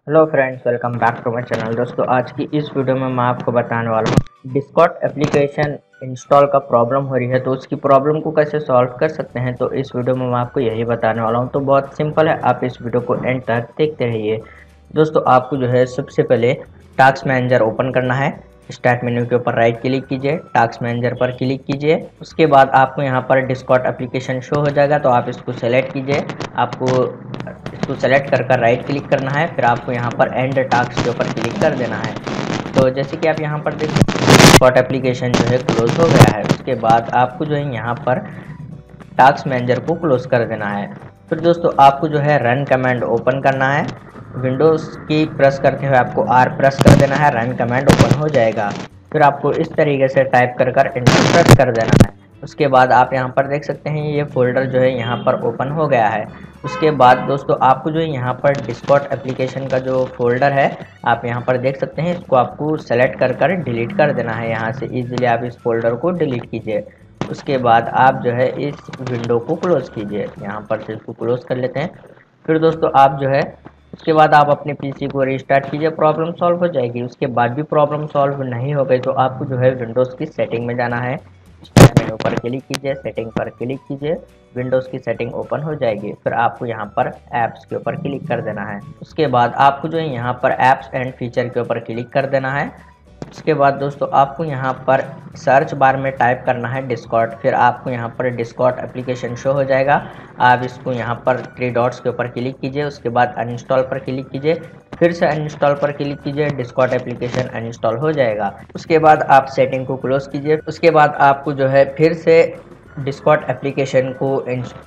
Hello friends, welcome back to my channel. दोस्तों, आज की इस वीडियो में मैं आपको बताने वाला हूँ डिस्कॉर्ड एप्लीकेशन इंस्टॉल का प्रॉब्लम हो रही है, तो उसकी प्रॉब्लम को कैसे सॉल्व कर सकते हैं। तो इस वीडियो में मैं आपको यही बताने वाला हूँ। तो बहुत सिंपल है, आप इस वीडियो को एंड तक देखते रहिए। दोस्तों, आपको जो है सबसे पहले टास्क मैनेजर ओपन करना है। स्टार्ट मेन्यू के ऊपर राइट क्लिक कीजिए, टास्क मैनेजर पर क्लिक कीजिए। उसके बाद आपको यहाँ पर डिस्कॉर्ड एप्लीकेशन शो हो जाएगा, तो आप इसको सेलेक्ट कीजिए। आपको इसको सेलेक्ट कर राइट क्लिक करना है, फिर आपको यहाँ पर एंड टास्क के ऊपर क्लिक कर देना है। तो जैसे कि आप यहाँ पर देख सकते हैं, डिस्कॉर्ड एप्लीकेशन जो है क्लोज हो गया है। उसके बाद आपको जो है यहाँ पर टास्क मैनेजर को क्लोज कर देना है। फिर दोस्तों, आपको जो है रन कमांड ओपन करना है। विंडोज़ की प्रेस करते हुए आपको आर प्रेस कर देना है, रन कमांड ओपन हो जाएगा। फिर आपको इस तरीके से टाइप कर एंटर प्रेस कर देना है। उसके बाद आप यहाँ पर देख सकते हैं, ये फोल्डर जो है यहाँ पर ओपन हो गया है। उसके बाद दोस्तों, आपको जो है यहाँ पर डिस्कॉर्ड एप्लीकेशन का जो फोल्डर है, आप यहाँ पर देख सकते हैं, इसको आपको सेलेक्ट कर डिलीट कर देना है। यहाँ से इजीली आप इस फोल्डर को डिलीट कीजिए। उसके बाद आप जो है इस विंडो को क्लोज कीजिए। यहाँ पर से इसको क्लोज कर लेते हैं। फिर दोस्तों, आप जो है उसके बाद आप अपने पीसी को रीस्टार्ट कीजिए, प्रॉब्लम सॉल्व हो जाएगी। उसके बाद भी प्रॉब्लम सॉल्व नहीं हो गई तो आपको जो है विंडोज़ की सेटिंग में जाना है। स्टार्ट मेनू पर क्लिक कीजिए, सेटिंग पर क्लिक कीजिए, विंडोज़ की सेटिंग ओपन हो जाएगी। फिर आपको यहाँ पर ऐप्स के ऊपर क्लिक कर देना है। उसके बाद आपको जो है यहाँ पर ऐप्स एंड फीचर के ऊपर क्लिक कर देना है। उसके बाद दोस्तों, आपको यहाँ पर सर्च बार में टाइप करना है डिस्कॉर्ड। फिर आपको यहाँ पर डिस्कॉर्ड एप्लीकेशन शो हो जाएगा। आप इसको यहाँ पर थ्री डॉट्स के ऊपर क्लिक कीजिए, उसके बाद अनइंस्टॉल पर क्लिक कीजिए, फिर से अनइंस्टॉल पर क्लिक कीजिए, डिस्कॉर्ड एप्लीकेशन अनइंस्टॉल हो जाएगा। उसके बाद आप सेटिंग को क्लोज कीजिए। उसके बाद आपको जो है फिर से डिस्कॉर्ड एप्लीकेशन को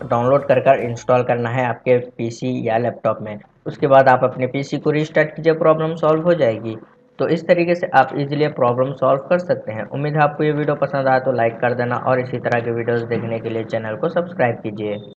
डाउनलोड कर इंस्टॉल करना है आपके पीसी या लैपटॉप में। उसके बाद आप अपने पीसी को रीस्टार्ट कीजिए, प्रॉब्लम सॉल्व हो जाएगी। तो इस तरीके से आप इजीली प्रॉब्लम सॉल्व कर सकते हैं। उम्मीद है आपको ये वीडियो पसंद आया तो लाइक कर देना, और इसी तरह के वीडियोस देखने के लिए चैनल को सब्सक्राइब कीजिए।